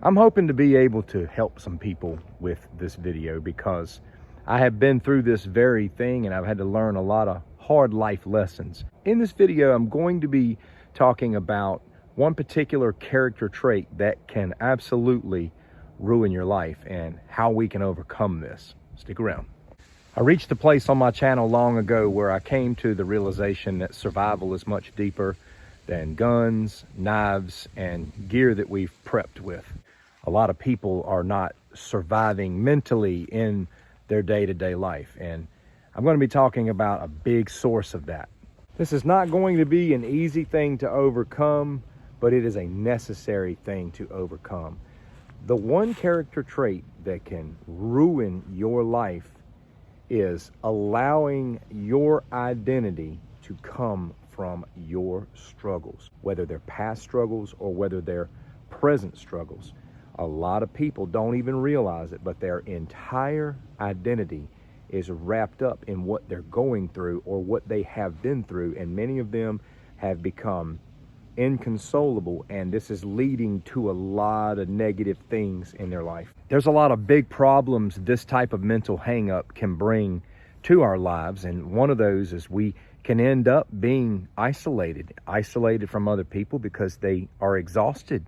I'm hoping to be able to help some people with this video because I have been through this very thing and I've had to learn a lot of hard life lessons. In this video, I'm going to be talking about one particular character trait that can absolutely ruin your life and how we can overcome this. Stick around. I reached a place on my channel long ago where I came to the realization that survival is much deeper than guns, knives, and gear that we've prepped with. A lot of people are not surviving mentally in their day-to-day life, and I'm going to be talking about a big source of that. This is not going to be an easy thing to overcome, but it is a necessary thing to overcome. The one character trait that can ruin your life is allowing your identity to come from your struggles, whether they're past struggles or whether they're present struggles. A lot of people don't even realize it, but their entire identity is wrapped up in what they're going through or what they have been through, and many of them have become inconsolable, and this is leading to a lot of negative things in their life. There's a lot of big problems this type of mental hang-up can bring to our lives, and one of those is we can end up being isolated from other people because they are exhausted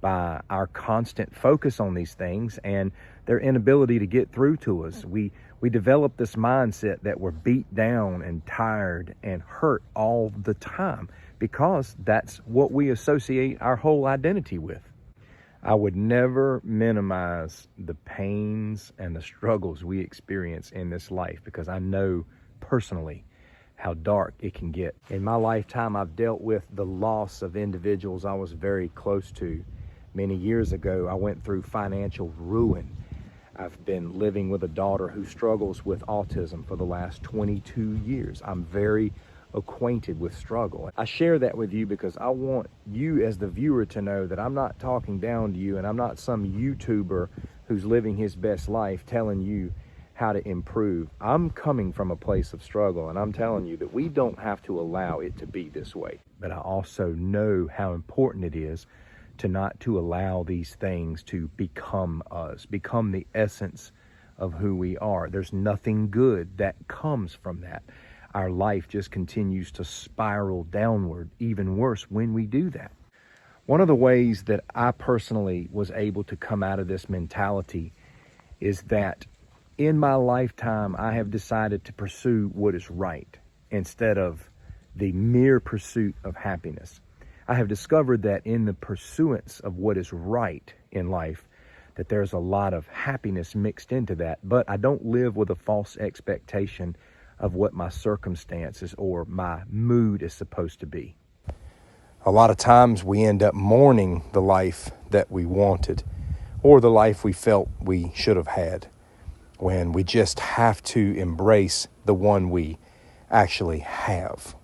by our constant focus on these things and their inability to get through to us. We develop this mindset that we're beat down and tired and hurt all the time because that's what we associate our whole identity with. I would never minimize the pains and the struggles we experience in this life because I know personally how dark it can get. In my lifetime, I've dealt with the loss of individuals I was very close to. Many years ago, I went through financial ruin. I've been living with a daughter who struggles with autism for the last 22 years. I'm very acquainted with struggle. I share that with you because I want you as the viewer to know that I'm not talking down to you, and I'm not some YouTuber who's living his best life telling you how to improve. I'm coming from a place of struggle, and I'm telling you that we don't have to allow it to be this way. But I also know how important it is to allow these things to become us, become the essence of who we are. There's nothing good that comes from that. Our life just continues to spiral downward, even worse when we do that. One of the ways that I personally was able to come out of this mentality is that in my lifetime, I have decided to pursue what is right instead of the mere pursuit of happiness. I have discovered that in the pursuance of what is right in life, that there's a lot of happiness mixed into that, but I don't live with a false expectation of what my circumstances or my mood is supposed to be. A lot of times we end up mourning the life that we wanted or the life we felt we should have had, when we just have to embrace the one we actually have.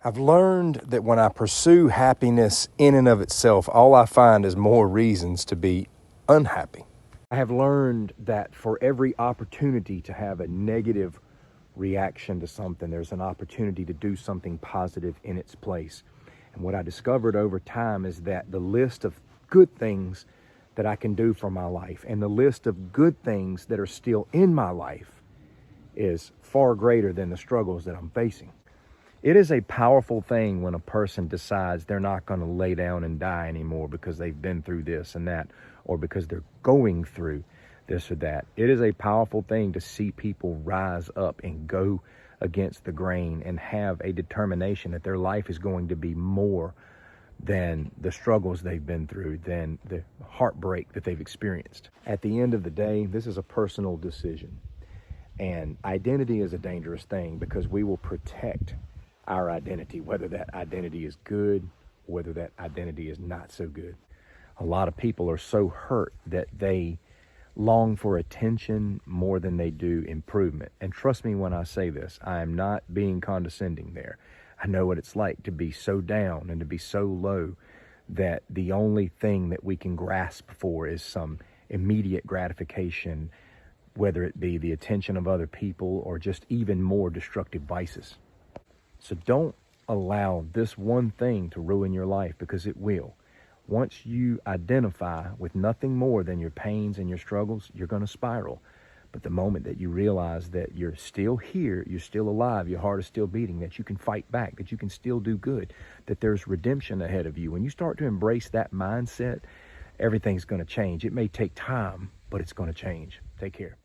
I've learned that when I pursue happiness in and of itself, all I find is more reasons to be unhappy. I have learned that for every opportunity to have a negative reaction to something, there's an opportunity to do something positive in its place. And what I discovered over time is that the list of good things that I can do for my life and the list of good things that are still in my life is far greater than the struggles that I'm facing. It is a powerful thing when a person decides they're not going to lay down and die anymore because they've been through this and that, or because they're going through this or that. It is a powerful thing to see people rise up and go against the grain and have a determination that their life is going to be more than the struggles they've been through, than the heartbreak that they've experienced. At the end of the day, this is a personal decision. And identity is a dangerous thing because we will protect our identity, whether that identity is good, whether that identity is not so good. A lot of people are so hurt that they long for attention more than they do improvement. And trust me when I say this, I am not being condescending there. I know what it's like to be so down and to be so low that the only thing that we can grasp for is some immediate gratification, whether it be the attention of other people or just even more destructive vices. So don't allow this one thing to ruin your life, because it will. Once you identify with nothing more than your pains and your struggles, you're going to spiral. But the moment that you realize that you're still here, you're still alive, your heart is still beating, that you can fight back, that you can still do good, that there's redemption ahead of you, when you start to embrace that mindset, everything's going to change. It may take time, but it's going to change. Take care.